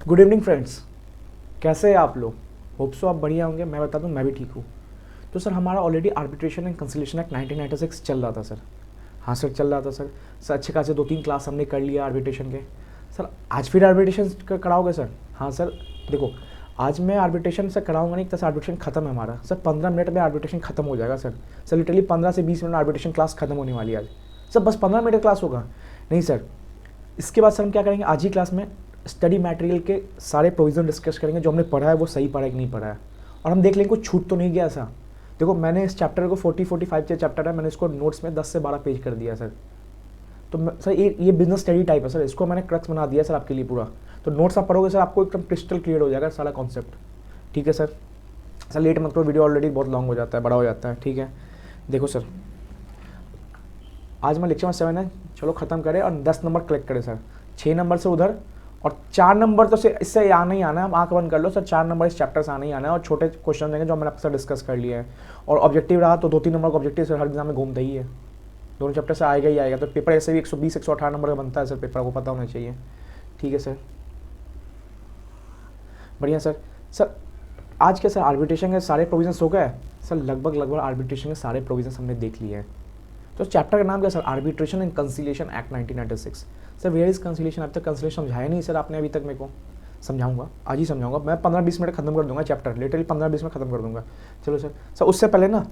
Good evening friends, कैसे हैं आप लोग। होप सो आप बढ़िया होंगे। मैं बता दूं, मैं भी ठीक हूँ। तो सर हमारा already arbitration and conciliation act 1996 चल रहा था सर। हाँ सर, चल रहा था सर। सर अच्छे खासे 2-3 क्लास हमने कर लिया आर्बिट्रेशन के। सर आज फिर आर्बिट्रेशन कराओगे सर? हाँ सर, देखो आज मैं आर्बिट्रेशन से कराऊंगा नहीं, तो आर्बिट्रेशन खत्म है हमारा सर। 15 मिनट में आर्बिट्रेशन खत्म हो जाएगा सर। सर लिटरली 15 से 20 मिनट आर्बिट्रेशन क्लास खत्म होने वाली है आज। सर बस 15 मिनट क्लास होगा? नहीं सर, इसके बाद सर हम क्या करेंगे, आज ही क्लास में स्टडी मटेरियल के सारे प्रोविजन डिस्कस करेंगे। जो हमने पढ़ा है वो सही पढ़ा है कि नहीं पढ़ा है, और हम देख लेंगे कुछ छूट तो नहीं गया ऐसा। देखो मैंने इस चैप्टर को 40-45 के चैप्टर है, मैंने इसको नोट्स में 10 से 12 पेज कर दिया सर। तो सर ये बिजनेस स्टडी टाइप है सर, इसको मैंने क्रक्स बना दिया सर आपके लिए पूरा। तो नोट्स आप पढ़ोगे सर, आपको एकदम क्रिस्टल क्लियर हो जाएगा सारा कॉन्सेप्ट। ठीक है सर। सर लेट मत करो, वीडियो ऑलरेडी बहुत लॉन्ग हो जाता है, बड़ा हो जाता है। ठीक है, देखो सर आज मैं लेक्चर में 7 है, चलो ख़त्म करें और 10 नंबर कलेक्ट करें सर। 6 नंबर से उधर और 4 नंबर तो इससे आना ही आना है। आंख बंद कर लो सर, 4 नंबर इस चैप्टर से आना ही आना है। और छोटे क्वेश्चन देंगे जो मैंने आपसे डिस्कस कर लिया है। और ऑब्जेक्टिव रहा तो 2-3 नंबर का ऑब्जेक्टिव सर हर एग्जाम में घूमता ही है, दोनों चैप्टर से आएगा ही आएगा। तो पेपर ऐसे भी 120-118 नंबर का बनता है सर, पेपर को पता होना चाहिए। ठीक है सर, बढ़िया सर। सर आज के सर आर्बिट्रेशन के सारे प्रोविजंस हो गए सर, लगभग आर्बिट्रेशन के सारे प्रोविजंस हमने देख लिए हैं। तो चैप्टर का नाम क्या sir? Arbitration and conciliation act 1996। Sir where is conciliation? अब तक कंसिलिएशन समझाया नहीं सर आपने अभी तक मेरे को। समझाऊंगा, आज ही समझाऊंगा मैं। 15-20 मिनट खत्म कर दूंगा चैप्टर, लिटरली 15-20 मिनट खत्म कर दूंगा। चलो सर। सर उससे पहले ना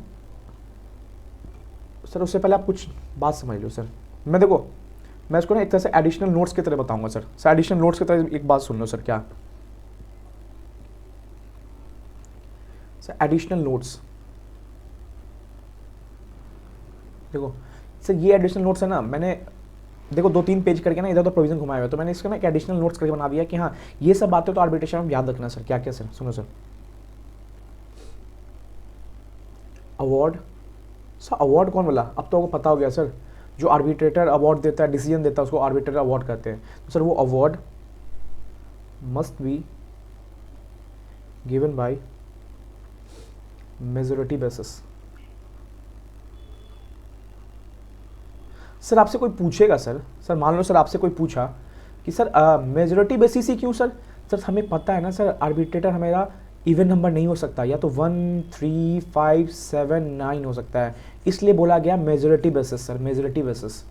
सर, उससे पहले आप कुछ बात समझ लो सर। मैं इसको ना एक तरह से एडिशनल नोट्स की तरह बताऊंगा सर। सर एडिशनल नोट्स की तरह एक बात सुन लो सर। क्या सर? एडिशनल नोट्स, देखो सर ये एडिशनल नोट्स है ना, मैंने देखो 2-3 पेज करके ना इधर तो प्रोविजन घुमाए हुए, तो मैंने इसका ना एक एडिशनल नोट्स करके बना दिया कि हाँ ये सब बातें तो आर्बिट्रेशन में याद रखना सर। क्या क्या सर? सुनो सर। अवार्ड, सर अवार्ड कौन बोला? अब तो आपको पता हो गया सर। जो आर्बिट्रेटर अवार्ड देता है, डिसीजन देता है, उसको आर्बिट्रेटर अवार्ड कहते हैं। तो सर वो award must be given by majority basis. Sir आपसे कोई पूछेगा सर मान लो सर आपसे कोई पूछा कि सर मेजोरिटी बेसिस ही क्यों सर? सर हमें पता है ना सर, आर्बिट्रेटर हमारा इवन नंबर नहीं हो सकता, या तो 1, 3, 5, 7, 9 हो सकता है। इसलिए बोला गया majority basis sir. Majority basis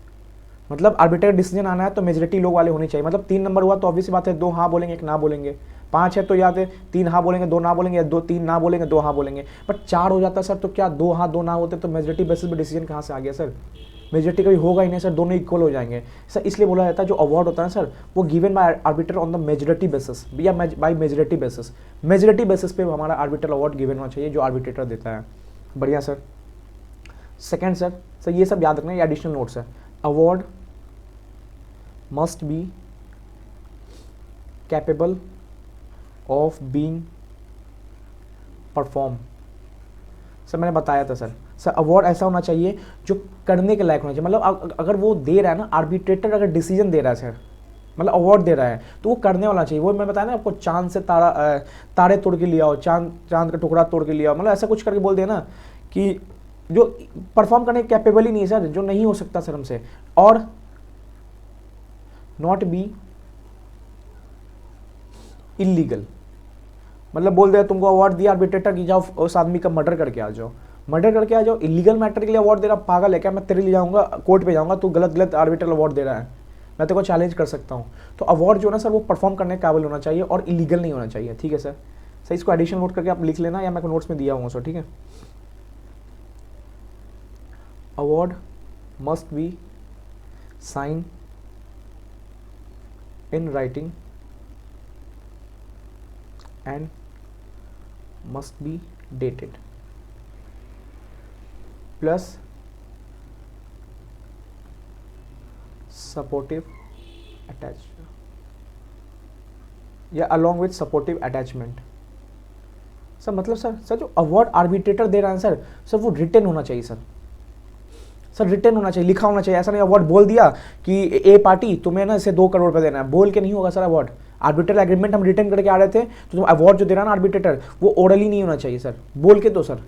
मतलब आर्बिट्रेटर डिसीजन आना है तो मेजोरिटी लोग वाले होने चाहिए। मतलब 3 नंबर हुआ तो ऑब्वियस बात है 2 हाँ बोलेंगे 1 ना बोलेंगे। 5 है तो याद है 3 हाँ बोलेंगे 2 ना बोलेंगे, या 2-3 ना बोलेंगे 2 हाँ बोलेंगे। बट 4 हो जाता सर तो क्या 2 हाँ 2 ना होते तो मेजोरिटी बेसिस पे डिसीजन कहाँ से आ गया सर? मेजोरिटी कभी होगा ही नहीं सर, दोनों इक्वल हो जाएंगे सर। इसलिए बोला जाता है जो अवार्ड होता है सर वो given by arbitrator on the majority basis, या by majority basis. Majority basis पे हमारा आर्बिट्रल अवार्ड गिवन होना चाहिए जो आर्बिट्रेटर देता है। बढ़िया सर। सेकंड सर ये सब याद रखना, ये एडिशनल नोट्स है। Award must be capable of being perform. Sir मैंने बताया था सर अवार्ड ऐसा होना चाहिए जो करने के लायक होना चाहिए। मतलब अगर वो दे रहा है ना, आर्बिट्रेटर अगर डिसीजन दे रहा है सर, मतलब अवार्ड दे रहा है तो वो करने वाला चाहिए। वो मैं बताया ना आपको, चांद से तारे तोड़ के लिया हो, चांद का टुकड़ा तोड़ के लिया हो, मतलब ऐसा कुछ करके बोल दिया ना कि जो परफॉर्म करने कैपेबल ही नहीं है सर, जो नहीं हो सकता सर हमसे। और नॉट बी इलीगल, मतलब बोल दिया तुमको अवार्ड दिया आर्बिट्रेटर की, जाओ उस आदमी का मर्डर करके आ जाओ, मर्डर करके आ जाओ। इलीगल मैटर के लिए अवार्ड दे रहा, पागल है क्या? मैं तेरे लिए जाऊंगा कोर्ट पे जाऊंगा, तू गलत आर्बिट्रल अवार्ड दे रहा है, मैं तेरे को चैलेंज कर सकता हूँ। तो अवार्ड जो है ना सर वो परफॉर्म करने के काबिल होना चाहिए और इलीगल नहीं होना चाहिए। ठीक है सर। सर इसको एडिशनल नोट करके आप लिख लेना, या मैं नोट्स में दिया हूँ सर। ठीक है। Award must be sign in writing and must be dated, plus supportive attach, या along with supportive attachment. Sir मतलब सर जो अवार्ड आर्बिट्रेटर दे रहा है सर वो रिटन होना चाहिए सर रिटन होना चाहिए, लिखा होना चाहिए। ऐसा नहीं अवार्ड बोल दिया कि ए पार्टी तुम्हें ना इसे 2 करोड़ रुपए देना है, बोल के नहीं होगा सर अवार्ड। आर्बिट्रल एग्रीमेंट हम रिटर्न करके आ रहे थे, तो तुम अवार्ड जो दे रहा है ना आर्बिट्रेटर, वो ओरली नहीं होना चाहिए सर, बोल के दो सर।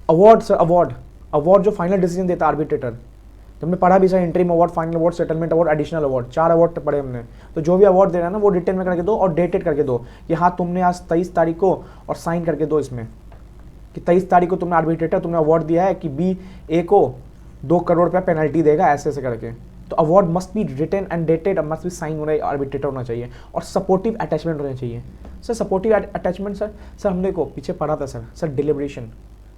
अवार्ड सर, अवार्ड जो फाइनल डिसीजन देता है आर्बिट्रेटर, तो हमने पढ़ा भी sir, interim award, final award, settlement award, additional award, 4 award पढ़े हमने। तो जो भी अवार्ड दे रहा है ना वो रिटर्न में करके दो और डेटेड करके दो कि हाँ तुमने आज 23 तारीख को, और साइन करके दो इसमें कि 23 तारीख को तुमने आर्बिट्रेटर तुमने अवार्ड दिया है कि बी ए को 2 करोड़ रुपया पेनल्टी देगा, ऐसे ऐसे करके। तो award must be written and dated, must be sign होना, आर्बिट्रेटर होना चाहिए, और सपोर्टिव अटैचमेंट होना चाहिए। सर सपोर्टिव अटैचमेंट सर हमने को पीछे पढ़ा था सर डिलिब्रेशन।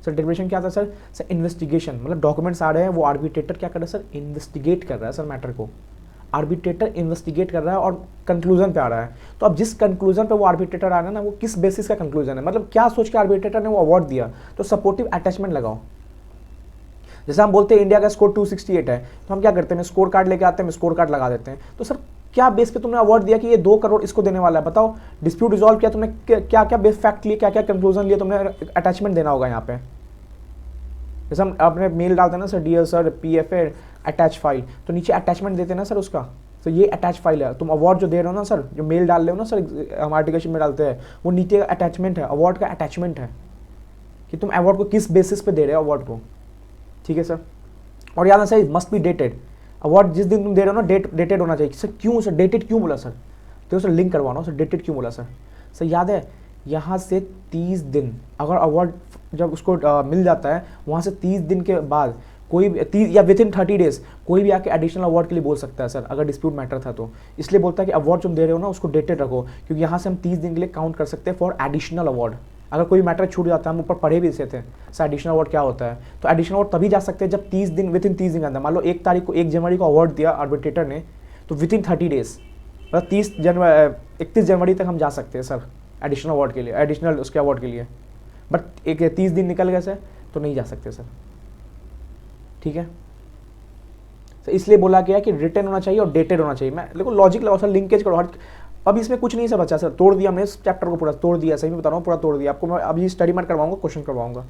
सर डिलिब्रेशन क्या था सर इन्वेस्टिगेशन, मतलब डॉक्यूमेंट्स आ रहे हैं, वो आर्बिट्रेटर क्या कर रहा है सर, इन्वेस्टिगेट कर रहा है सर मैटर को। आर्बिट्रेटर इन्वेस्टिगेट कर रहा है और कंक्लूजन पे आ रहा है। तो अब जिस कंक्लूजन पे वो आर्बिट्रेटर आ रहा है ना, वो किस बेसिस का कंक्लूजन है, मतलब क्या सोच के आर्बिट्रेटर ने वो अवार्ड दिया, तो सपोर्टिव अटैचमेंट लगाओ। जैसे हम बोलते हैं इंडिया का स्कोर 268 है, तो हम क्या करते हैं, स्कोर कार्ड लेके आते हैं, स्कोर कार्ड लगा देते हैं। तो सर क्या बेस पे तुमने अवार्ड दिया कि ये 2 करोड़ इसको देने वाला है, बताओ। डिस्प्यूट रिजॉल्व किया तुमने, क्या क्या बेस फैक्ट लिए, क्या क्या कंक्लूजन लिए, तुमने अटैचमेंट देना होगा यहाँ पे। जैसे हम अपने मेल डालते हैं ना sir, dear sir PFA attach file, तो नीचे अटैचमेंट देते हैं ना सर उसका। तो ये अटैच फाइल है, तुम अवार्ड जो दे रहे हो ना सर, जो मेल डाल रहे हो ना सर, हम आर्टिकल में डालते हैं, वो नीचे अटैचमेंट है, अवार्ड का अटैचमेंट है कि तुम अवार्ड को किस बेसिस पे दे रहे हो अवार्ड को। ठीक है सर। और याद है sir, must be dated. Award जिस दिन तुम दे रहे हो ना, डेटेड होना चाहिए। सर क्यों सर डेटेड क्यों बोला सर, तो सर लिंक करवाना सर, डेटेड क्यों बोला सर। सर याद है, यहाँ से 30 दिन, अगर अवार्ड जब उसको मिल जाता है, वहाँ से 30 दिन के बाद कोई भी या विथिन 30 डेज कोई भी आके एडिशनल अवार्ड के लिए बोल सकता है सर, अगर डिस्प्यूट मैटर था तो। इसलिए बोलता है कि अवार्ड तुम दे रहे हो ना उसको डेटेड रखो, क्योंकि यहाँ से हम 30 दिन के लिए काउंट कर सकते हैं फॉर एडिशनल अवार्ड। अगर कोई मैटर छूट जाता है, हम ऊपर पढ़े भी इसे थे सर एडिशनल अवार्ड क्या होता है, तो एडिशनल अवार्ड तभी जा सकते हैं जब 30 दिन, विथिन 30 दिन के अंदर। मान लो 1 तारीख को 1 जनवरी को अवार्ड दिया आर्बिट्रेटर ने, तो विथिन 30 डेज, मतलब 31 जनवरी तक हम जा सकते हैं सर एडिशनल अवार्ड के लिए, एडिशनल उसके अवार्ड के लिए। बट एक 30 दिन निकल गए सर तो नहीं जा सकते सर। ठीक है, तो इसलिए बोला गया कि रिटन होना चाहिए और डेटेड होना चाहिए। मैं देखो लॉजिक लगाओ सर, लिंकेज करो। अब इसमें कुछ नहीं सर बचा सर, तोड़ दिया हमने इस चैप्टर को, पूरा तोड़ दिया, सही में बता रहा हूँ, पूरा तोड़ दिया आपको। मैं अभी स्टडी मैट करवाऊंगा, क्वेश्चन करवाऊंगा।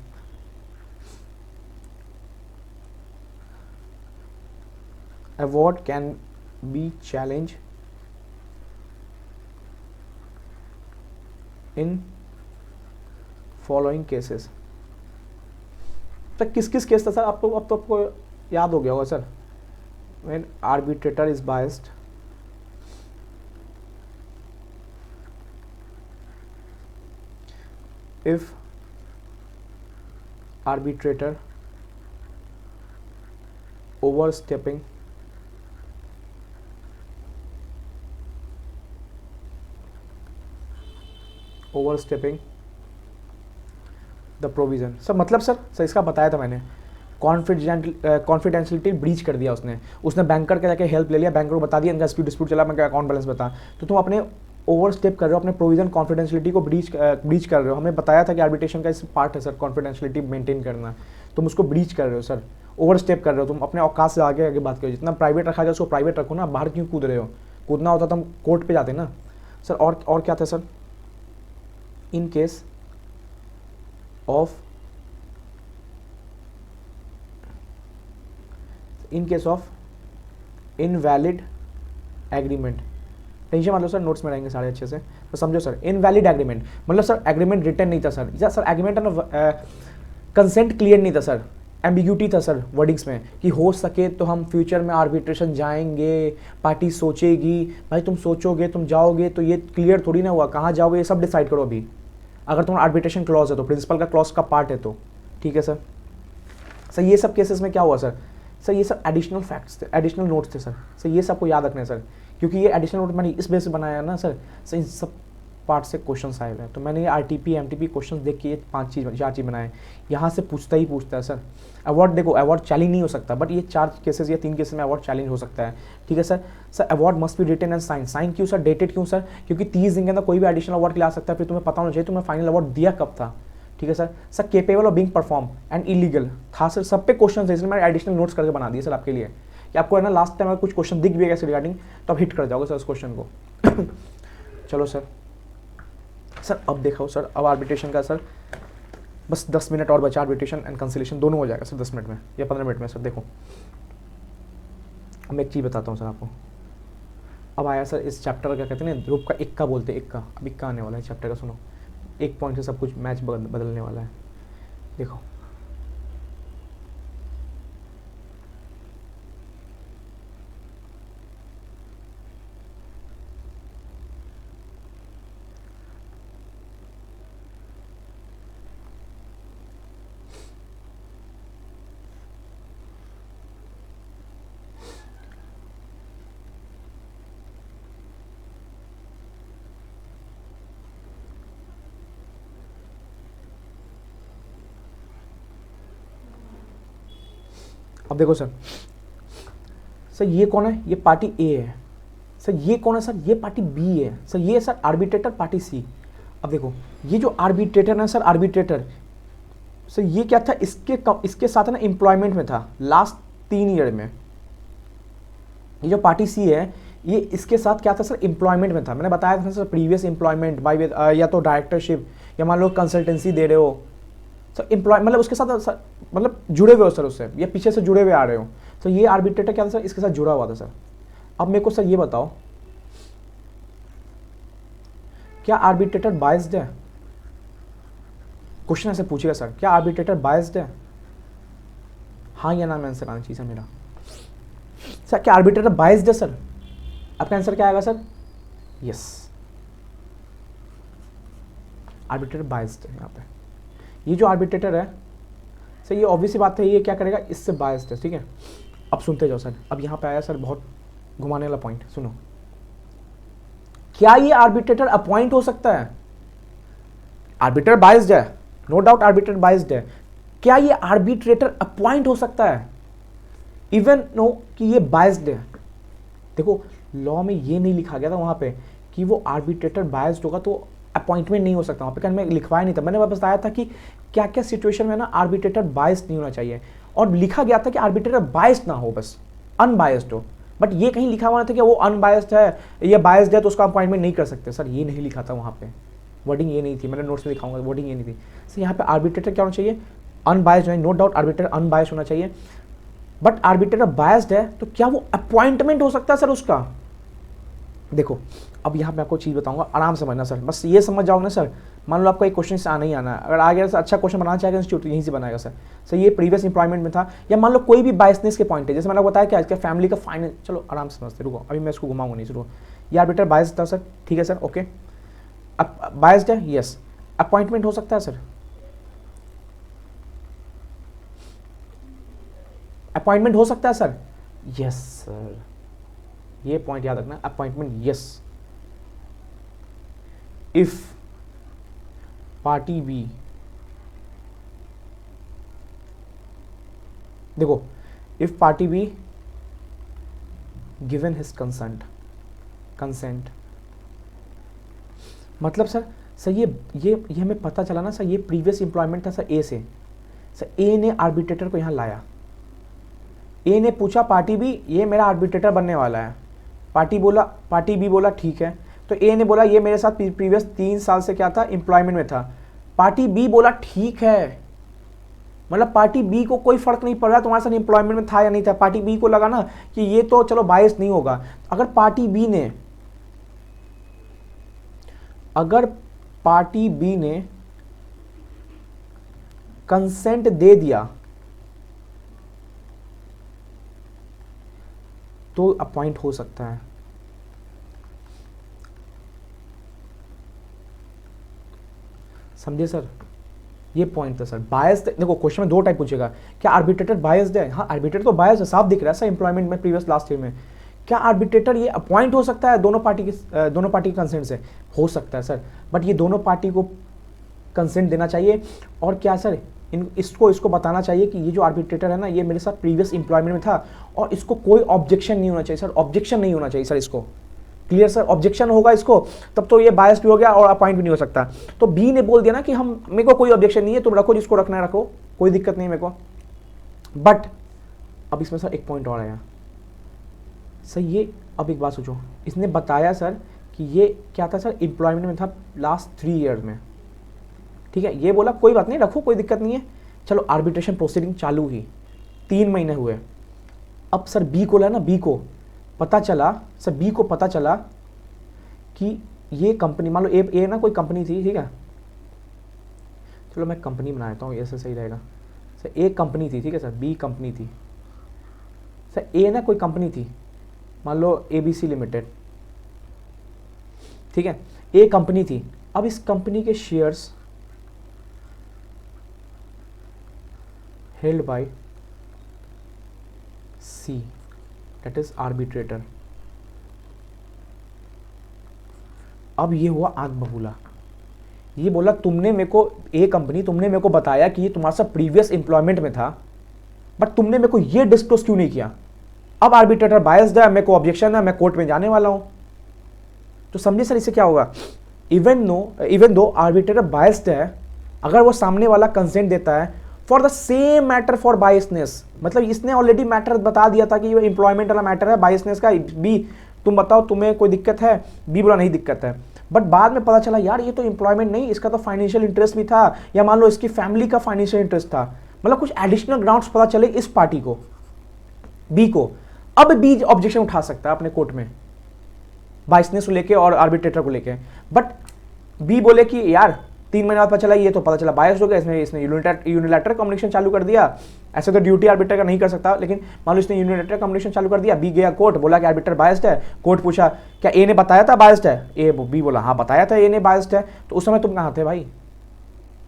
Award can be challenge in following cases. किस किस केस था सर आपको, अब तो आपको याद हो गया होगा sir. When arbitrator is biased, if arbitrator overstepping the provision. Sir मतलब सर इसका बताया था मैंने, कॉन्फिडेंशियलिटी ब्रीच कर दिया उसने बैंकर के जाके हेल्प ले लिया, बैंकर को बता दिया इनका डिस्प्यूट चला, मैं अकाउंट बैलेंस बता, तो तुम अपने ओवर स्टेप कर रहे हो, अपने प्रोविजन कॉन्फिडेंशियलिटी को ब्रीच कर रहे हो। हमें बताया था कि आर्बिट्रेशन का इस पार्ट है सर कॉन्फिडेंशियलिटी मेंटेन करना, तुम उसको ब्रीच कर रहे हो सर, ओवर स्टेप कर रहे हो, तुम अपने औकात से आगे बात करो। जितना प्राइवेट रखा जाए उसको प्राइवेट रखो ना, बाहर क्यों कूद रहे हो, कूदना होता तो हम कोर्ट पे जाते ना सर। और क्या था sir, in case of invalid agreement. Tension मान लो सर, नोट्स में रहेंगे सारे अच्छे से, तो समझो सर इनवैलिड एग्रीमेंट मतलब सर एग्रीमेंट रिटर्न नहीं था सर, या सर एग्रीमेंट ना कंसेंट क्लियर नहीं था सर, एम्बिग्यूटी था सर वर्डिंग्स में कि हो सके तो हम फ्यूचर में आर्बिट्रेशन जाएंगे, पार्टी सोचेगी। भाई तुम सोचोगे, तुम जाओगे, तो ये क्लियर थोड़ी ना हुआ कहाँ जाओगे, ये सब डिसाइड करो अभी। अगर तुम्हारा आर्बिट्रेशन क्लॉज है तो प्रिंसिपल का क्लॉज का पार्ट है तो ठीक है सर। ये सब केसेस में क्या हुआ सर, ये सब एडिशनल फैक्ट्स थे, एडिशनल नोट्स थे सर। ये सबको याद रखना है सर, क्योंकि ये एडिशनल नोट मैंने इस बेस से बनाया ना सर, इन सब पार्ट से क्वेश्चंस आए हुए हैं। तो मैंने ये RTP MTP क्वेश्चंस देख के ये 4 चीज़ बनाए, यहाँ से पूछता है सर। अवार्ड देखो, अवार्ड चैलेंज नहीं हो सकता, बट ये 4 केसेस या 3 केसेस में अवार्ड चैलेंज हो सकता है। ठीक है sir award must be written and sign क्यों सर, डेटेड क्यों सर, क्योंकि 30 दिन के अंदर कोई भी एडिशनल अवार्ड के लिए आ सकता है, फिर तुम्हें पता होना चाहिए तुम्हें फाइनल अवार्ड दिया कब था। ठीक है sir capable of being perform and illegal था सर, सब पे क्वेश्चन है, इसलिए मैंने एडिशनल नोट्स करके बना दिए सर आपके लिए, कि आपको है ना लास्ट टाइम अगर कुछ क्वेश्चन दिख भी है रिगार्डिंग तो आप हिट कर जाओगे सर उस क्वेश्चन को। चलो सर अब देखो सर, अब आर्बिट्रेशन का सर बस 10 मिनट और बचा, आर्बिट्रेशन एंड कंसिलिएशन दोनों हो जाएगा सर 10 मिनट में या 15 मिनट में सर। देखो मैं एक चीज़ बताता हूँ सर आपको। अब आया सर इस चैप्टर का क्या कहते हैं, ग्रुप का इक्का बोलते हैं, इक्का। अब इक्का आने वाला है चैप्टर का, सुनो। एक पॉइंट से सब कुछ मैच बदलने वाला है। देखो अब देखो सर, सर ये कौन है, ये पार्टी ए है। सर ये कौन है सर, ये पार्टी बी है। सर ये सर आर्बिट्रेटर पार्टी सी। अब देखो ये जो आर्बिट्रेटर है सर, आर्बिट्रेटर सर ये क्या था, इसके साथ ना एम्प्लॉयमेंट में था लास्ट 3 ईयर में। ये जो पार्टी सी है ये इसके साथ क्या था सर, एम्प्लॉयमेंट में था। मैंने बताया था सर प्रीवियस एम्प्लॉयमेंट बाय या तो डायरेक्टरशिप या मान लो कंसल्टेंसी दे रहे हो सर, एम्प्लॉय मतलब उसके साथ सर, मतलब जुड़े हुए हो सर उससे, या पीछे से जुड़े हुए आ रहे हो। तो ये आर्बिट्रेटर क्या था सर, इसके साथ जुड़ा हुआ था सर। अब मेरे को सर ये बताओ, क्या आर्बिट्रेटर बायस्ड है? क्वेश्चन ऐसे पूछेगा सर, क्या आर्बिट्रेटर बायस्ड है? हाँ या ना में आंसर आना चाहिए सर मेरा। सर क्या आर्बिट्रेटर बायस्ड है सर? आपका आंसर क्या आएगा सर? यस, आर्बिट्रेटर बायस्ड है यहाँ पे। ये जो आर्बिट्रेटर है सर, ये ऑब्वियस बात है, ये क्या करेगा, इससे बायस्ड है। ठीक है, अब सुनते जाओ सर। अब यहाँ पे आया सर बहुत घुमाने वाला पॉइंट, सुनो। क्या ये आर्बिट्रेटर अपॉइंट हो सकता है? आर्बिट्रेटर बायस्ड है, नो डाउट आर्बिट्रेटर बायस्ड है। क्या ये आर्बिट्रेटर अपॉइंट हो सकता है? इवन नो कि ये बायस्ड है। देखो लॉ में ये नहीं लिखा गया था वहां पे कि वो आर्बिट्रेटर बायस्ड होगा तो अपॉइंटमेंट नहीं हो सकता। वहां पे मैं लिखवाया नहीं था, मैंने बस बताया था कि क्या क्या सिचुएशन में ना आर्बिट्रेटर बायस्ड नहीं होना चाहिए, और लिखा गया था कि आर्बिट्रेटर बायस्ड ना हो, बस अनबायस्ड हो। बट ये कहीं लिखा हुआ था कि वो अनबायस्ड है, ये बायस्ड है तो उसका अपॉइंटमेंट नहीं कर सकते। सर ये नहीं लिखा था वहाँ पे, वर्डिंग ये नहीं थी, मैंने नोट्स में दिखाऊंगा, वर्डिंग ये नहीं थी। सर यहाँ पे आर्बिट्रेटर क्या होना चाहिए, अनबायस्ड होना, नो डाउट आर्बिट्रेटर अनबायस्ड होना चाहिए। बट आर्बिट्रेटर बायस्ड है तो क्या वो अपॉइंटमेंट हो सकता है सर उसका? देखो अब यहाँ पे आपको चीज़ बताऊंगा, आराम से समझना सर, बस ये समझ जाओगे ना सर। मान लो आपका एक क्वेश्चन से आना ही आना है, अगर आ गया सर अच्छा क्वेश्चन बनाना चाहेगा इंस्टीट्यूट यहीं से बनाएगा सर। सर ये प्रीवियस एम्प्लॉयमेंट में था, या मान लो कोई भी बायसनेस के पॉइंट है, जैसे मैंने बताया कि आज के फैमिली का फाइनेंस, चलो आराम से समझते, रुको अभी मैं इसको घुमाऊंगा नहीं, रुको। ये आर्बिट्रेटर बायस्ड था सर, ठीक है सर, ओके। अब बायस्ड है, यस। अपॉइंटमेंट हो सकता है सर, अपॉइंटमेंट हो सकता है सर, यस सर, ये पॉइंट याद रखना, appointment yes. If party B, देखो if party B given his consent, मतलब सर ये हमें पता चला ना सर, ये प्रीवियस एम्प्लॉयमेंट था सर ए से। सर ए ने आर्बिट्रेटर को यहां लाया, ए ने पूछा पार्टी बी ये मेरा आर्बिट्रेटर बनने वाला है, पार्टी बी बोला ठीक है। तो ए ने बोला ये मेरे साथ प्रीवियस 3 साल से क्या था, एम्प्लॉयमेंट में था। पार्टी बी बोला ठीक है, मतलब पार्टी बी को कोई फर्क नहीं पड़ रहा तुम्हारे साथ एम्प्लॉयमेंट में था या नहीं था। पार्टी बी को लगा ना कि ये तो चलो बायस नहीं होगा। अगर पार्टी बी ने कंसेंट दे दिया तो अपॉइंट हो सकता है। समझे सर, ये पॉइंट था सर। बायस्ड, देखो क्वेश्चन में 2 टाइप पूछेगा, क्या आर्बिट्रेटर बायस्ड है? हाँ आर्बिट्रेटर तो बायस्ड है, साफ दिख रहा है सर एम्प्लॉयमेंट में प्रीवियस लास्ट ईयर में। क्या आर्बिट्रेटर ये अपॉइंट हो सकता है दोनों पार्टी के कंसेंट से? हो सकता है सर, बट ये दोनों पार्टी को कंसेंट देना चाहिए। और क्या सर, इसको बताना चाहिए कि ये जो आर्बिट्रेटर है ना ये मेरे साथ प्रीवियस एम्प्लॉयमेंट में था, और इसको कोई ऑब्जेक्शन नहीं होना चाहिए सर, ऑब्जेक्शन नहीं होना चाहिए सर इसको। क्लियर सर, ऑब्जेक्शन होगा इसको तब तो ये बायस्ड भी हो गया और अपॉइंट भी नहीं हो सकता। तो बी ने बोल दिया ना कि मेरे को कोई ऑब्जेक्शन नहीं है, तुम रखो जिसको रखना है रखो, कोई दिक्कत नहीं है मेरे को। बट अब इसमें सर एक पॉइंट और आया सर, ये अब एक बात सोचो, इसने बताया सर कि ये क्या था सर, एम्प्लॉयमेंट में था लास्ट 3 ईयर में, ठीक है। ये बोला कोई बात नहीं रखो, कोई दिक्कत नहीं है, चलो आर्बिट्रेशन प्रोसीडिंग चालू हुई, 3 महीने हुए। अब सर बी को ना, बी को पता चला कि ये कंपनी, मान लो ए ना कोई कंपनी थी, ठीक है, चलो मैं कंपनी बना देता हूँ, ऐसे सही रहेगा सर। ए कंपनी थी, ठीक है सर, बी कंपनी थी सर, ए ना कोई कंपनी थी, मान लो ABC लिमिटेड, ठीक है, ए कंपनी थी। अब इस कंपनी के shares held by C, that is arbitrator। अब ये हुआ आग बबूला, ये बोला तुमने मेरे को, ए कंपनी तुमने मेरे को बताया कि ये तुम्हारे साथ प्रीवियस एम्प्लॉयमेंट में था, बट तुमने मेरे को ये डिस्क्लोज क्यों नहीं किया? अब आर्बिट्रेटर बायस्ड है, मेरे को ऑब्जेक्शन है, मैं कोर्ट में जाने वाला हूं। तो समझिए सर, इससे क्या होगा? इवन दो आर्बिट्रेटर बायस्ड है, अगर वो सामने वाला कंसेंट देता है for the same matter for biasness, मतलब इसने ऑलरेडी मैटर बता दिया था कि ये एम्प्लॉयमेंट वाला मैटर है बायसनेस का, बी तुम बताओ तुम्हें कोई दिक्कत है, बी बोला नहीं दिक्कत है, बट बाद में पता चला यार ये तो एम्प्लॉयमेंट नहीं, इसका तो फाइनेंशियल इंटरेस्ट भी था, या मान लो इसकी फैमिली का फाइनेंशियल इंटरेस्ट था, मतलब कुछ एडिशनल ग्राउंड्स पता चले इस पार्टी को, बी को, अब बी ऑब्जेक्शन उठा सकता है अपने कोर्ट में बायसनेस को लेके और आर्बिट्रेटर को लेके। बट बी बोले कि यार 3 महीने बाद पता चला, ये तो पता चला बायस हो गया, इसने यूनिलैटरल कम्युनिकेशन चालू कर दिया, ऐसे तो ड्यूटी आर्बिटर का नहीं कर सकता, लेकिन मान लो इसने यूनिलैटरल कम्युनिकेशन चालू कर दिया, बी गया कोर्ट, बोला कि आर्बिटर बायस्ड है, कोर्ट पूछा क्या ए ने बताया था बायस्ड है, ए बी बोला हाँ बताया था ए ने बायस्ड है, तो उस समय तुम कहाँ थे भाई?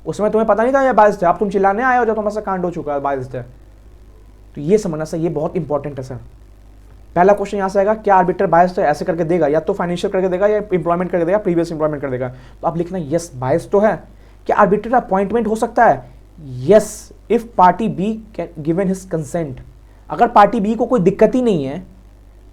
उस समय तुम्हें पता नहीं था ये बायस्ड है, अब तुम चिल्लाने आए हो जब तुम्हारे से कांड हो चुका है बायस्ड है। तो ये समझना सर, ये बहुत इंपॉर्टेंट है सर। पहला क्वेश्चन यहाँ से आएगा, क्या आर्बिटर बायस्ड है? ऐसे करके देगा, या तो फाइनेंशियल करके देगा, या एम्प्लॉयमेंट करके देगा, प्रीवियस एम्प्लॉयमेंट कर देगा, तो आप लिखना यस बायस्ड तो है। क्या आर्बिट्रेटर अपॉइंटमेंट हो सकता है? Yes, if party B given his consent. अगर पार्टी बी को कोई दिक्कत ही नहीं है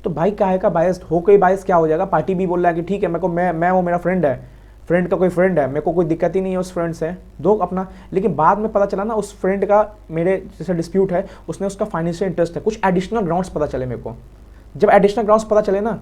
तो भाई काहे का बायस्ड हो, कोई बायस क्या हो जाएगा? पार्टी बी बोल रहा है कि ठीक है मेरे को, मैं वो मेरा फ्रेंड है, फ्रेंड का कोई फ्रेंड है, मेरे को कोई दिक्कत ही नहीं है उस फ्रेंड से, दो अपना, लेकिन बाद में पता चला ना उस फ्रेंड का मेरे जैसे डिस्प्यूट है, उसने उसका फाइनेंशियल इंटरेस्ट है, कुछ एडिशनल ग्राउंड्स पता चले मेरे को, जब एडिशनल ग्राउंड्स पता चले ना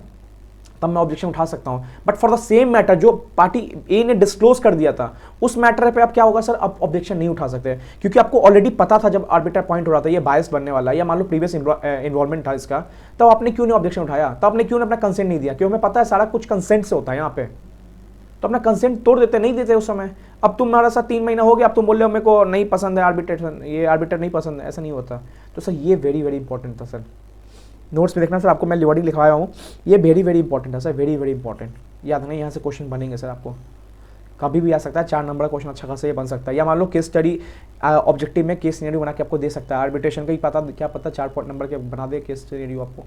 तब मैं ऑब्जेक्शन उठा सकता हूं। But for the same matter जो पार्टी ए ने डिस्क्लोज कर दिया था, उस मैटर पे अब क्या होगा सर? अब ऑब्जेक्शन नहीं उठा सकते, क्योंकि आपको ऑलरेडी पता था जब आर्बिटर पॉइंट हो रहा था ये बायस बनने वाला है, या मान लो प्रीवियस इन्वॉल्वमेंट था इसका, तब आपने क्यों नहीं ऑब्जेक्शन उठाया? तब आपने क्यों अपना कंसेंट नहीं दिया? क्योंकि हमें पता है सारा कुछ कंसेंट से होता है यहाँ पे, तो अपना कंसेंट तोड़ देते, नहीं देते उस समय। अब तुम्हारा साथ 3 महीना हो गया, अब तुम बोल रहे हो मेरे को नहीं पसंद है आर्बिट्रेशन, ये आर्बिटर नहीं पसंद है, ऐसा नहीं होता। तो सर ये वेरी वेरी इंपॉर्टेंट था सर, नोट्स में देखना सर, आपको मैं वर्डिंग लिखवाया हूँ, ये वेरी वेरी इंपॉर्टेंट है सर, वेरी वेरी इंपॉर्टेंट। याद नहीं, यहाँ से क्वेश्चन बनेंगे सर, आपको कभी भी आ सकता है, 4 नंबर का क्वेश्चन अच्छा खासा ये बन सकता है, या मान लो केस स्टडी ऑब्जेक्टिव में केस सिनेरियो बना के आपको दे सकता है, आर्बिट्रेशन का ही पता, क्या पता 4 नंबर के बना दे केस सिनेरियो आपको,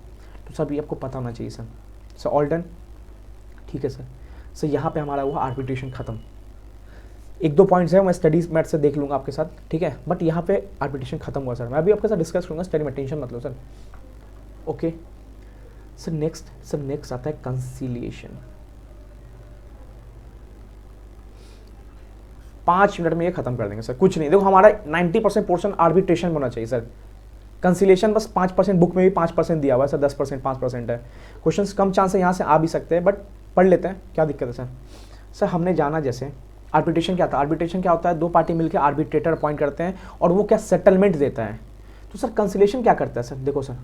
तो सर ये आपको पता होना चाहिए सर। सर ऑल डन, ठीक है सर। सर यहाँ पे हमारा हुआ आर्बिट्रेशन खत्म। 1-2 पॉइंट्स है मैं स्टडीज मैथ से देख लूँगा आपके साथ, ठीक है, बट यहाँ पे आर्बिट्रेशन खत्म हुआ सर। मैं भी आपके साथ डिस्कस करूँगा स्टडी में, टेंशन मत लो सर। ओके सर, नेक्स्ट आता है कंसीलिएशन। 5 मिनट में ये खत्म कर देंगे सर, कुछ नहीं। देखो हमारा 90% पोर्शन आर्बिट्रेशन होना चाहिए सर, कंसीलिएशन बस 5%, बुक में भी 5% दिया हुआ है सर, 10% 5% है। क्वेश्चंस कम चांस है यहाँ से आ भी सकते हैं, बट पढ़ लेते हैं, क्या दिक्कत है सर। सर हमने जाना जैसे आर्बिट्रेशन क्या था, आर्बिट्रेशन क्या होता है? 2 पार्टी मिलकर आर्बिट्रेटर अपॉइंट करते हैं और वो क्या सेटलमेंट देता है। तो सर कंसीलिएशन क्या करता है सर? देखो सर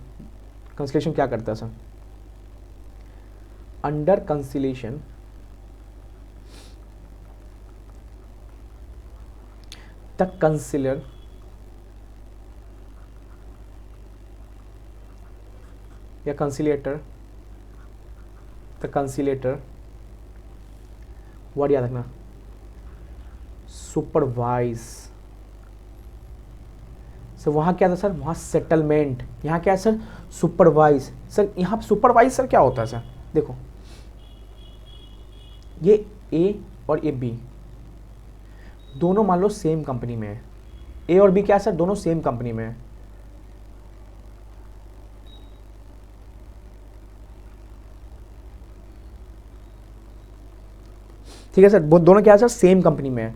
कंसीलिएशन क्या करता है sir, under conciliation the concealer या कंसीलिएटर, द कंसीलिएटर, वर्ड याद रखना, सुपरवाइज। सर वहां क्या था सर? वहां सेटलमेंट। यहाँ क्या है सर? सुपरवाइज। सर यहाँ सुपरवाइज सर क्या होता है सर? देखो ये ए और ये बी दोनों मान लो सेम कंपनी में है, ए और बी क्या है सर? दोनों सेम कंपनी में है। ठीक है सर, वो दोनों क्या है सर? सेम कंपनी में है।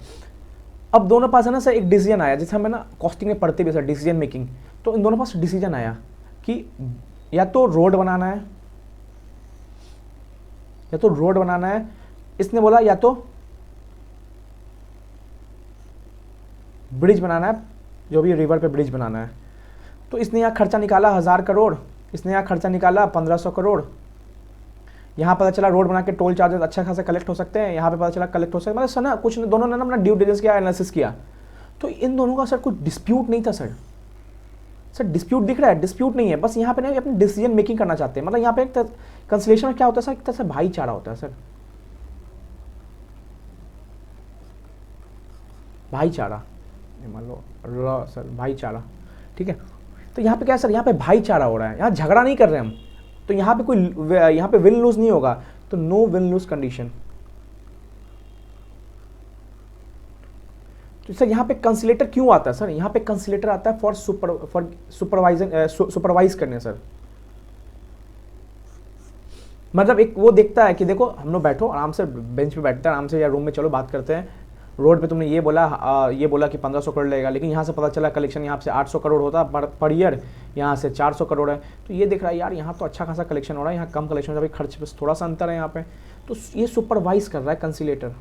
अब दोनों पास है ना सर एक डिसीजन आया, जैसे हमें ना कॉस्टिंग में पढ़ते भी सर डिसीजन मेकिंग, तो इन दोनों पास डिसीजन आया कि या तो रोड बनाना है, या तो रोड बनाना है, इसने बोला या तो ब्रिज बनाना है, जो भी रिवर पे ब्रिज बनाना है। तो इसने यहाँ खर्चा निकाला 1000 करोड़, इसने यहाँ खर्चा निकाला 1500 करोड़। यहाँ पता चला रोड बना के टोल चार्जेस अच्छा खासा कलेक्ट हो सकते हैं, यहाँ पे पता चला कलेक्ट हो सकते हैं, मतलब सर ना कुछ दोनों ने ना अपना ड्यू डिलिजेंस किया, एनालिसिस किया। तो इन दोनों का सर कोई डिस्प्यूट नहीं था सर। सर डिस्प्यूट दिख रहा है? डिस्प्यूट नहीं है, बस यहाँ पे ना अपनी डिसीजन मेकिंग करना चाहते हैं। मतलब यहाँ पे एक कंसलेशन में क्या होता है सर? एक तरह से भाईचारा होता है सर, भाईचारा, मान लो सर भाईचारा, ठीक है। तो यहाँ पे क्या है सर? यहाँ पे भाईचारा हो रहा है, यहाँ झगड़ा नहीं कर रहे हम, तो यहाँ पे कोई यहाँ पे विन लूज नहीं होगा, तो नो विन लूज कंडीशन। तो सर यहाँ पे कंसिलेटर क्यों आता है सर? यहाँ पे कंसिलेटर आता है फॉर सुपरवाइज करने सर। मतलब एक वो देखता है कि देखो हम लोग बैठो आराम से, बेंच पे बैठते हैं आराम से या रूम में, चलो बात करते हैं। रोड पे तुमने ये बोला कि 1500 करोड़ लगेगा, लेकिन यहाँ से पता चला कलेक्शन यहाँ से 800 करोड़ होता पर ईयर, यहाँ से 400 करोड़ है। तो ये देख रहा है यार यहाँ तो अच्छा खासा कलेक्शन हो रहा है, यहाँ कम कलेक्शन हो रहा है, खर्च बस थोड़ा सा अंतर है यहाँ पे। तो ये सुपरवाइज कर रहा है कंसिलेटर।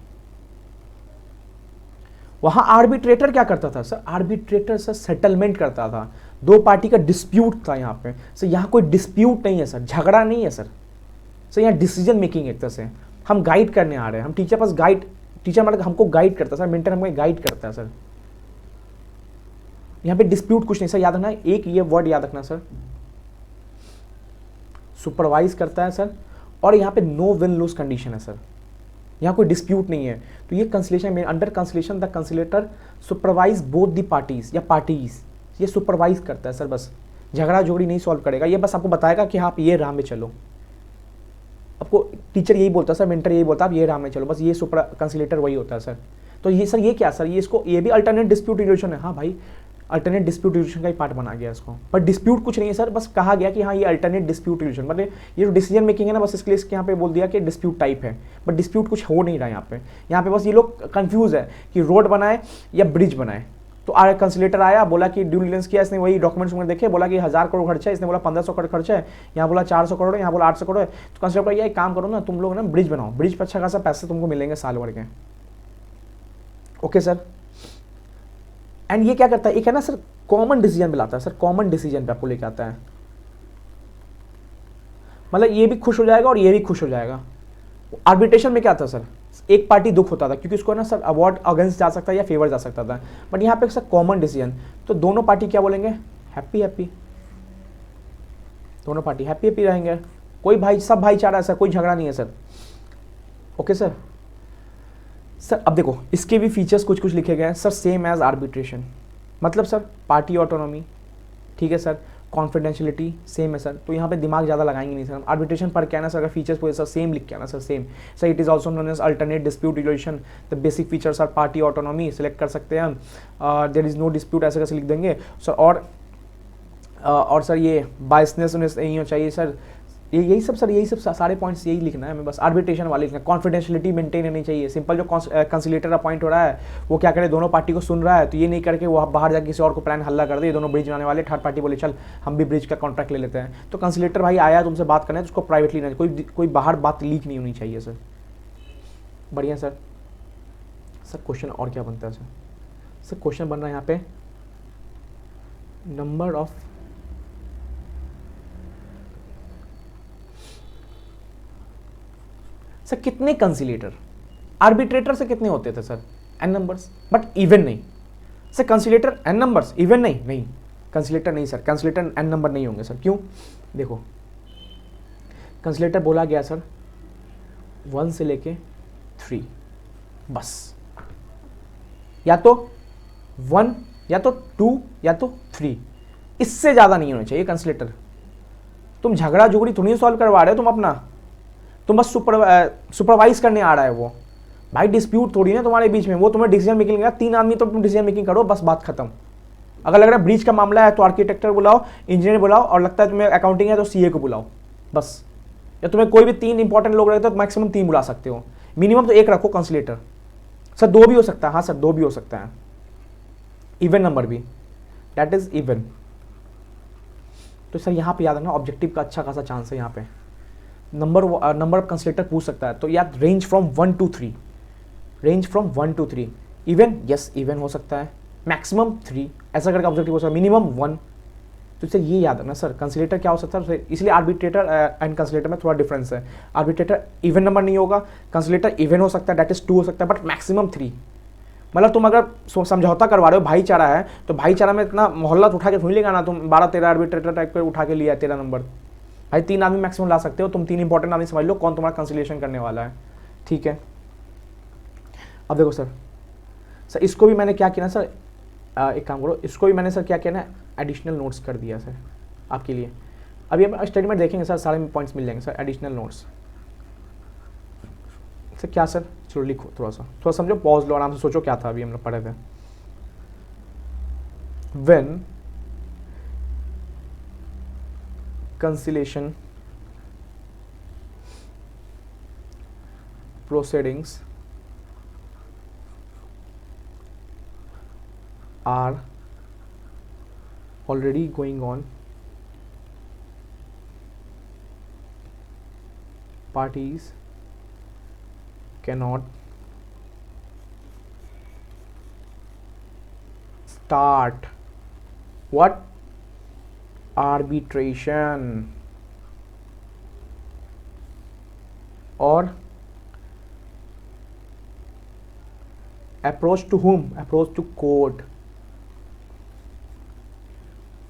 वहाँ आर्बिट्रेटर क्या करता था सर? आर्बिट्रेटर सर सेटलमेंट करता था, दो पार्टी का डिस्प्यूट था यहाँ पे। सर यहाँ कोई डिस्प्यूट नहीं है सर, झगड़ा नहीं है सर। सर यहाँ डिसीजन मेकिंग एक तरह से हम गाइड करने आ रहे हैं, हम टीचर पास गाइड, टीचर मतलब हमको गाइड करता है सर, मेंटर हमको गाइड करता है सर। यहाँ पे डिस्प्यूट कुछ नहीं सर, याद रखना एक ये वर्ड याद रखना सर, सुपरवाइज करता है सर। और यहाँ पे नो विन लूज कंडीशन है सर, यहाँ कोई डिस्प्यूट नहीं है। तो ये कंसिलेशन में, under conciliation the conciliator supervise both the parties या पार्टीज, ये सुपरवाइज करता है सर। बस झगड़ा झोगड़ी नहीं सॉल्व करेगा, ये बस आपको बताएगा कि आप ये राह में चलो। आपको टीचर यही बोलता है सर, मेंटर यही बोलता है आप ये राह में चलो, बस ये सुपर कंसिलेटर वही होता है सर। तो ये सर ये क्या सर, ये इसको ये भी अल्टरनेट डिस्प्यूट रिजोल्यूशन है। हाँ भाई अल्टरनेट डिस्प्यूट रिजोल्यूशन का ही पार्ट बना गया इसको, पर डिस्प्यूट कुछ नहीं है सर, बस कहा गया कि हाँ ये अल्टरनेट डिस्प्यूट रिजोल्यूशन, मतलब ये जो डिसीजन मेकिंग है ना, बस इसके लिए इसके यहाँ पे बोल दिया कि डिस्प्यूट टाइप है, बट डिस्प्यूट कुछ हो नहीं रहा है यहाँ पे बस ये लोग कंफ्यूज है कि रोड बनाए या ब्रिज बनाए। तो कंसिलेटर आया, बोला कि ड्यू डिलिजेंस किया इसने, वही डॉक्यूमेंट्स में देखे, बोला कि 1000 करोड़ खर्चा है, इसने बोला 1500 करोड़ खर्चा है, यहाँ बोला 400 करोड़ है, यहाँ बोला 800 करोड़ है। तो कंसिलेटर ये एक काम करो ना, तुम लोग ना ब्रिज बनाओ, ब्रिज पर अच्छा खासा पैसे तुमको मिलेंगे साल भर के। Okay sir. एंड ये क्या करता है, एक है ना सर कॉमन डिसीजन पे लाता है सर, कॉमन डिसीजन पे आपको लेके आता है, मतलब ये भी खुश हो जाएगा और ये भी खुश हो जाएगा। आर्बिट्रेशन में क्या था सर, एक पार्टी दुख होता था क्योंकि उसको ना सर अवॉर्ड अगेंस्ट जा सकता है या फेवर जा सकता था, बट यहाँ पे सर कॉमन डिसीजन, तो दोनों पार्टी क्या बोलेंगे, हैप्पी हैप्पी, दोनों पार्टी हैप्पी हैप्पी रहेंगे, कोई सब भाईचारा है सर, कोई झगड़ा नहीं है सर। Okay sir. सर अब देखो इसके भी फीचर्स कुछ कुछ लिखे गए हैं सर, सेम एज आर्बिट्रेशन, मतलब सर पार्टी ऑटोनॉमी, ठीक है सर, कॉन्फिडेंशियलिटी सेम है सर। तो यहाँ पे दिमाग ज़्यादा लगाएंगे नहीं सर, आर्बिट्रेशन पर क्या ना सर, अगर फीचर्स पूरे सर सेम लिख के आना sir, same sir. It is also known as alternate dispute resolution, the basic features are party autonomy, select कर सकते हैं हम, देयर इज़ नो डिस्प्यूट, ऐसे कैसे लिख देंगे सर। और सर ये बायसनेस नहीं होना चाहिए सर, यही सब सर, यही सब सारे पॉइंट्स यही लिखना है हमें, बस आर्बिट्रेशन वाले लिखना है। कॉन्फिडेंशियलिटी मेंटेन होनी चाहिए, सिंपल जो कंसिलेटर अपॉइंट हो रहा है वो क्या करे, दोनों पार्टी को सुन रहा है, तो ये नहीं करके वो बाहर जाकर किसी और को प्लान हल्ला कर दे, दोनों ब्रिज बनाने वाले, थर्ड पार्टी बोले चल हम भी ब्रिज का कॉन्ट्रैक्ट ले लेते हैं। तो कंसिलेटर भाई आया तुमसे बात करना है तो उसको प्राइवेटली नहीं, कोई बाहर बात लीक नहीं होनी चाहिए सर। बढ़िया सर। सर क्वेश्चन और क्या बनता है सर? सर क्वेश्चन बन रहा है यहाँ पे नंबर ऑफ सर कितने कंसिलेटर, आर्बिट्रेटर से कितने होते थे sir, n numbers, but even नहीं सर। कंसिलेटर n नंबर्स, इवन नहीं कंसिलेटर नहीं सर, कंसिलेटर n नंबर नहीं होंगे सर। क्यों? देखो कंसिलेटर बोला गया सर 1 से लेके 3 बस, या तो 1 या तो 2 या तो 3, इससे ज़्यादा नहीं होना चाहिए कंसिलेटर। तुम झगड़ा झुगड़ी थोड़ी सॉल्व करवा रहे हो, तुम बस सुपरवाइज करने आ रहा है वो, भाई डिस्प्यूट थोड़ी ना तुम्हारे बीच में, वो तुम्हें डिसीजन मेकिंग लगा, 3 आदमी तो तुम डिसीजन मेकिंग करो, बस बात खत्म। अगर लग रहा है ब्रिज का मामला है तो आर्किटेक्टर बुलाओ, इंजीनियर बुलाओ, और लगता है तुम्हें अकाउंटिंग है तो सीए को बुलाओ बस, या तुम्हें कोई भी 3 इंपॉर्टेंट लोग रहते हो तो मैक्सिमम 3 बुला सकते हो, मिनिमम तो 1 रखो कंसिलेटर। सर 2 भी हो सकता है, हाँ सर 2 भी हो सकता है, इवन नंबर भी, दैट इज इवन। तो सर यहाँ पे याद रखना ऑब्जेक्टिव का अच्छा खासा चांस है, यहाँ पे नंबर ऑफ कंसिलेटर पूछ सकता है। तो यार range from 1 to 3, range from 1 to 3, even yes even हो सकता है, मैक्सिमम 3 ऐसा करके ऑब्जेक्टिव हो सकता है, मिनिमम 1। तो इससे ये याद रखना सर कंसिलेटर क्या हो सकता है, इसलिए आर्बिट्रेटर एंड कंसिलेटर में थोड़ा डिफरेंस है। आर्बिट्रेटर इवन नंबर नहीं होगा, कंसिलेटर इवन हो सकता है, दैट इज 2 हो सकता है, बट मैक्सिमम 3। मतलब तुम अगर समझौता करवा रहे हो, भाईचारा है, तो भाईचारा में इतना मोहल्ला उठा के थोड़ी लेगा ना, तुम 12-13 आर्बिट्रेटर टाइप पर उठा के लिया 13 नंबर, भाई 3 आदमी मैक्सिमम ला सकते हो, तुम 3 इंपॉर्टेंट आदमी समझ लो कौन तुम्हारा कंसिलिएशन करने वाला है, ठीक है। अब देखो सर इसको भी मैंने क्या किया ना सर, एक काम करो, इसको भी मैंने सर क्या किया ना, एडिशनल नोट्स कर दिया सर आपके लिए। अभी हम स्टेटमेंट देखेंगे सर, सारे पॉइंट्स मिल जाएंगे सर, एडिशनल नोट्स सर क्या सर, चलो लिखो थोड़ा समझो, पॉज लो, आराम से सोचो क्या था अभी हम लोग पढ़े थे। when conciliation proceedings are already going on, parties cannot start what? Arbitration or approach to whom? Approach to court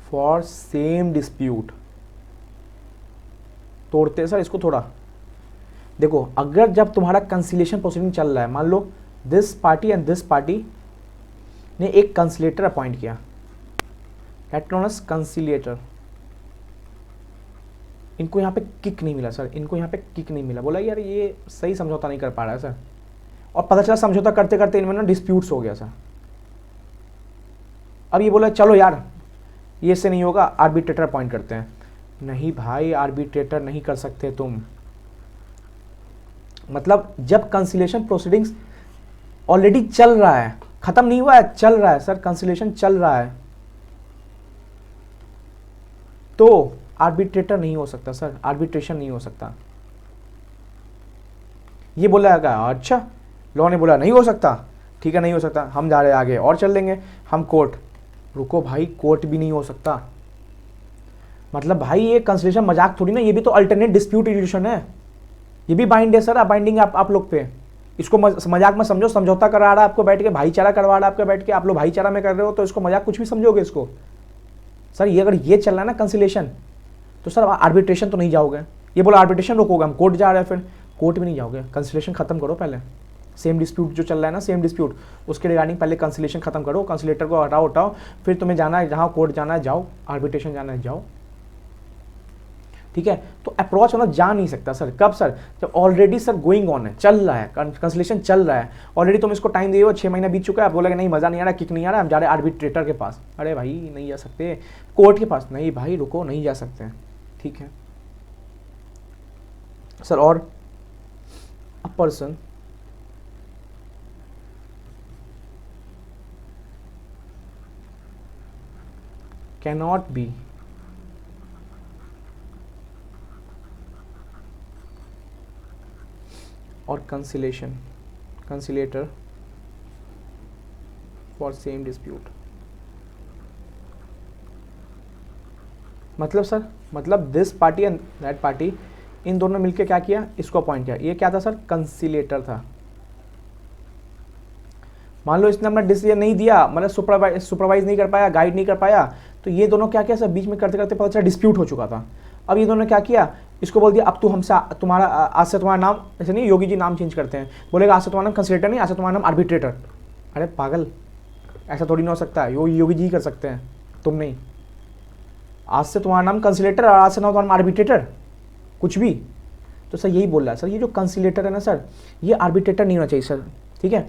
for same dispute. तोड़ते हैं सर इसको थोड़ा। देखो, अगर जब तुम्हारा कंसिलेशन प्रोसीडिंग चल रहा है, मान लो this party and this party ने एक कंसिलेटर अपॉइंट किया, दैट नोन एज कंसिलेटर। इनको यहाँ पे किक नहीं मिला सर, इनको यहाँ पे किक नहीं मिला, बोला यार ये सही समझौता नहीं कर पा रहा है सर, और पता चला समझौता करते करते इनमें ना डिस्प्यूट्स हो गया सर। अब ये बोला चलो यार ये से नहीं होगा, आर्बिट्रेटर अपॉइंट करते हैं। नहीं भाई, आर्बिट्रेटर नहीं कर सकते तुम। मतलब जब कंसिलेशन प्रोसीडिंग्स ऑलरेडी चल रहा है, खत्म नहीं हुआ है, चल रहा है सर, कंसिलेशन चल रहा है, तो आर्बिट्रेटर नहीं हो सकता सर, आर्बिट्रेशन नहीं हो सकता। ये बोला है, अच्छा लॉ ने बोला नहीं हो सकता, ठीक है नहीं हो सकता, हम जा रहे हैं आगे और चल लेंगे हम कोर्ट। रुको भाई, कोर्ट भी नहीं हो सकता। मतलब भाई ये कंसिलेशन मजाक थोड़ी ना, ये भी तो अल्टरनेट डिस्प्यूट रिजोल्यूशन है, ये भी बाइंड है सर, बाइंडिंग आप लोग पे। इसको मजाक में समझो, समझौता करा रहा है आपको बैठ के, भाईचारा करवा रहा है आपको बैठ के, आप लोग भाईचारा में कर रहे हो तो इसको मजाक कुछ भी समझोगे इसको सर। ये अगर ये चल रहा है ना कंसिलेशन, तो सर आर्बिट्रेशन तो नहीं जाओगे। ये बोला आर्बिट्रेशन रोकोगे, हम कोर्ट जा रहे हैं, फिर कोर्ट भी नहीं जाओगे, कंसिलेशन खत्म करो पहले। सेम डिस्प्यूट जो चल रहा है ना, सेम डिस्प्यूट, उसके रिगार्डिंग पहले कंसिलेशन खत्म करो, कंसिलेटर को हटाओ, फिर तुम्हें जाना है जहाँ कोर्ट जाना है जाओ, आर्बिट्रेशन जाना है जाओ, ठीक है। तो अप्रोच मतलब जा नहीं सकता सर, कब सर? जब ऑलरेडी सर गोइंग ऑन है, चल रहा है, कंसिलेशन चल रहा है ऑलरेडी, तुम इसको टाइम दिए हो, 6 महीना बीत चुका है, आप बोलोगे नहीं मजा नहीं आ रहा, किक नहीं आ रहा, हम जा रहे हैं आर्बिट्रेटर के पास। अरे भाई नहीं जा सकते, कोर्ट के पास नहीं भाई, रुको नहीं जा सकते, ठीक है सर। और a person cannot be or conciliator for same dispute। मतलब सर, मतलब this party and that party, इन दोनों ने मिलकर क्या किया, इसको अपॉइंट किया। ये क्या था सर? कंसिलेटर था। मान लो इसने अपना डिसीजन नहीं दिया, मतलब सुपरवाइज नहीं कर पाया, गाइड नहीं कर पाया, तो ये दोनों क्या किया सर, बीच में करते करते पता चला डिस्प्यूट हो चुका था। अब ये दोनों ने क्या किया, इसको बोल दिया अब तू हमसे तुम्हारा आज से तुम्हारा नाम, ऐसे नहीं योगी जी नाम चेंज करते हैं, बोलेगा आज से तुम्हारा नाम कंसिलेटर नहीं, आज से तुम्हारा नाम आर्बिट्रेटर। अरे पागल, ऐसा थोड़ी ना हो सकता है, योगी जी कर सकते हैं, तुम नहीं। आज से तुम्हारा नाम कंसिलेटर और आज से नाम तुम्हारा नाम आर्बिट्रेटर, कुछ भी। तो सर यही बोल रहा है सर, ये जो कंसिलेटर है ना सर, ये आर्बिट्रेटर नहीं होना चाहिए सर, ठीक है।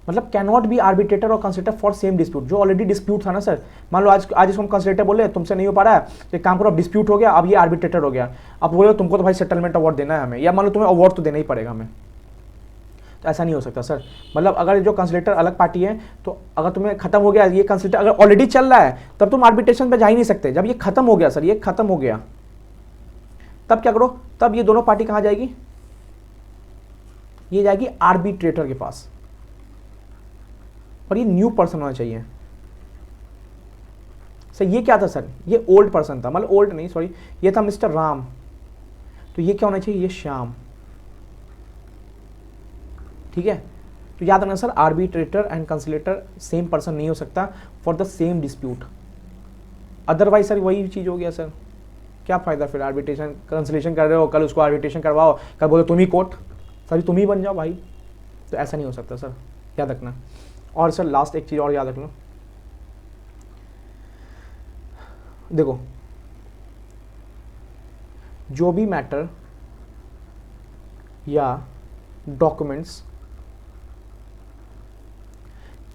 मतलब कैन नॉट बी आर्बिट्रेटर और कंसिलेटर फॉर सेम डिस्प्यूट। जो ऑलरेडी डिस्प्यूट था ना सर, मान लो आज इसको हम कंसिलेटर बोले, तुमसे नहीं हो पा रहा है तो एक काम करो, अब डिस्प्यूट हो गया, अब ये आर्बिट्रेटर हो गया, अब बोलो तुमको तो भाई सेटलमेंट अवार्ड देना है हमें, या मान लो तुम्हें अवार्ड तो देना ही पड़ेगा हमें। तो ऐसा नहीं हो सकता सर। मतलब अगर जो कंसिलेटर अलग पार्टी है, तो अगर तुम्हें खत्म हो गया ये कंसिलेटर, अगर ऑलरेडी चल रहा है तब तुम आर्बिट्रेशन पे जा ही नहीं सकते। जब ये खत्म हो गया सर, ये खत्म हो गया, तब क्या करो, तब ये दोनों पार्टी कहाँ जाएगी, ये जाएगी आर्बिट्रेटर के पास, और ये न्यू पर्सन होना चाहिए सर। ये क्या था सर, ये ओल्ड पर्सन था, मतलब ओल्ड नहीं सॉरी, ये था मिस्टर राम, तो ये क्या होना चाहिए, ये श्याम, ठीक है। तो याद रखना sir, arbitrator and conciliator same person नहीं हो सकता for the same dispute, otherwise sir वही चीज हो गया सर। क्या फायदा फिर, आर्बिट्रेशन कंसिलेशन कर रहे हो, कल उसको आर्बिट्रेशन करवाओ, कल बोलो तुम ही कोर्ट, सर तुम ही बन जाओ भाई। तो ऐसा नहीं हो सकता सर, याद रखना। और सर लास्ट एक चीज और याद रख लो, देखो जो भी मैटर या डॉक्यूमेंट्स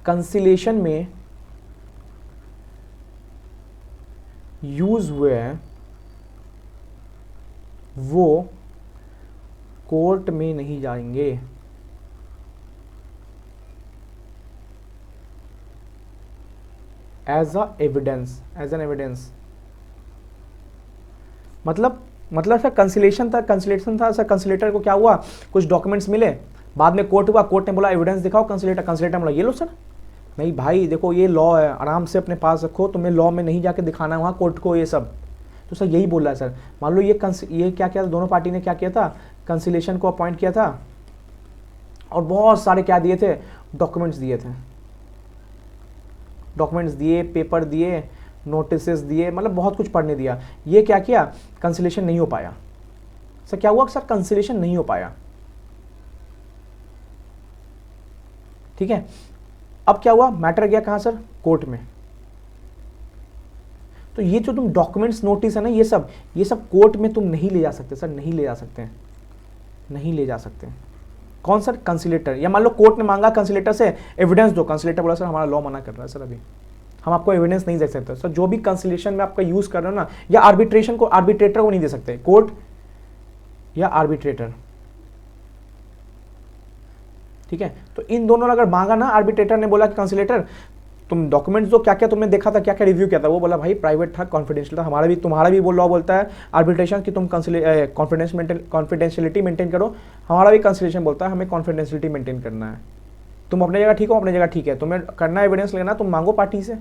कंसिलेशन में यूज हुए हैं वो कोर्ट में नहीं जाएंगे। एज एन एविडेंस मतलब सर कंसिलेशन था सर। कंसिलेटर को क्या हुआ, कुछ डॉक्यूमेंट्स मिले, बाद में कोर्ट हुआ, कोर्ट ने बोला एविडेंस दिखाओ, कंसिलेटर बोला ये लो सर। नहीं भाई देखो ये लॉ है, आराम से अपने पास रखो, तुम्हें लॉ में नहीं जाके दिखाना है वहाँ कोर्ट को ये सब। तो सर यही बोल रहा है सर। मान लो ये क्या किया था, दोनों पार्टी ने क्या किया था, कंसिलेशन को अपॉइंट किया था और बहुत सारे क्या दिए थे, डॉक्यूमेंट्स दिए, पेपर दिए, नोटिसेस दिए, मतलब बहुत कुछ पढ़ने दिया। ये क्या किया, कंसिलेशन नहीं हो पाया। सर क्या हुआ सर, कंसिलेशन नहीं हो पाया। ठीक है, अब क्या हुआ, मैटर गया कहां सर, कोर्ट में। तो ये जो तुम डॉक्यूमेंट्स नोटिस है ना, ये सब कोर्ट में तुम नहीं ले जा सकते सर, नहीं ले जा सकते। कौन सर, कंसिलेटर। या मान लो कोर्ट ने मांगा कंसिलेटर से एविडेंस दो, कंसिलेटर बोला सर हमारा लॉ मना कर रहा है सर, अभी हम आपको एविडेंस नहीं दे सकते। सर जो भी कंसिलेशन में आपका यूज कर रहे हो ना, या आर्बिट्रेटर को नहीं दे सकते, कोर्ट या आर्बिट्रेटर। ठीक है, तो इन दोनों ने अगर मांगा ना, आर्बिट्रेटर ने बोला कि कंसिलेटर तुम डॉक्यूमेंट्स दो, क्या क्या तुमने देखा था, क्या क्या रिव्यू किया था, वो बोला भाई प्राइवेट था, कॉन्फिडेंशियल था, तुम्हारा भी वो लॉ बोलता है आर्बिट्रेशन कि तुम कॉन्फिडेंशियलिटी मेंटेन करो, हमारा भी कंसिलेशन बोलता है हमें कॉन्फिडेंशियलिटी मेंटेन करना है। तुम अपने जगह ठीक हो, अपने जगह ठीक है, तुम्हें करना एविडेंस लेना, तुम मांगो पार्टी से,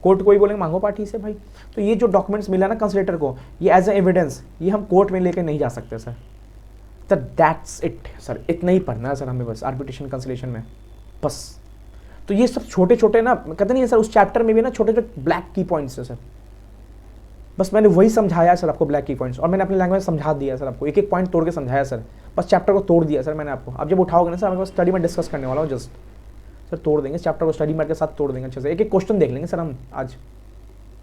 कोर्ट को ही बोलेंगे मांगो पार्टी से भाई। तो ये जो डॉक्यूमेंट्स मिला ना कंसिलेटर को, ये एज ए एविडेंस, ये हम कोर्ट में लेके नहीं जा सकते सर। तो दैट्स इट सर, इतना ही पढ़ना है सर हमें बस आर्बिट्रेशन कंसिलेशन में, बस। तो ये सब छोटे छोटे ना, कहते नहीं है सर, उस चैप्टर में भी ना छोटे छोटे ब्लैक की पॉइंट्स है सर, बस मैंने वही समझाया सर आपको, ब्लैक की पॉइंट्स, और मैंने अपनी लैंग्वेज समझा दिया सर आपको, एक एक पॉइंट तोड़ के समझाया सर, बस चैप्टर को तोड़ दिया सर मैंने आपको। अब जब उठाओगे ना सर, मैं स्टडी में डिस्कस करने वाला हूँ, जस्ट सर तोड़ देंगे चैप्टर को, स्टडी में के साथ तोड़ देंगे अच्छे से, एक एक क्वेश्चन देख लेंगे सर हम आज,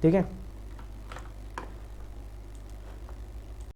ठीक है।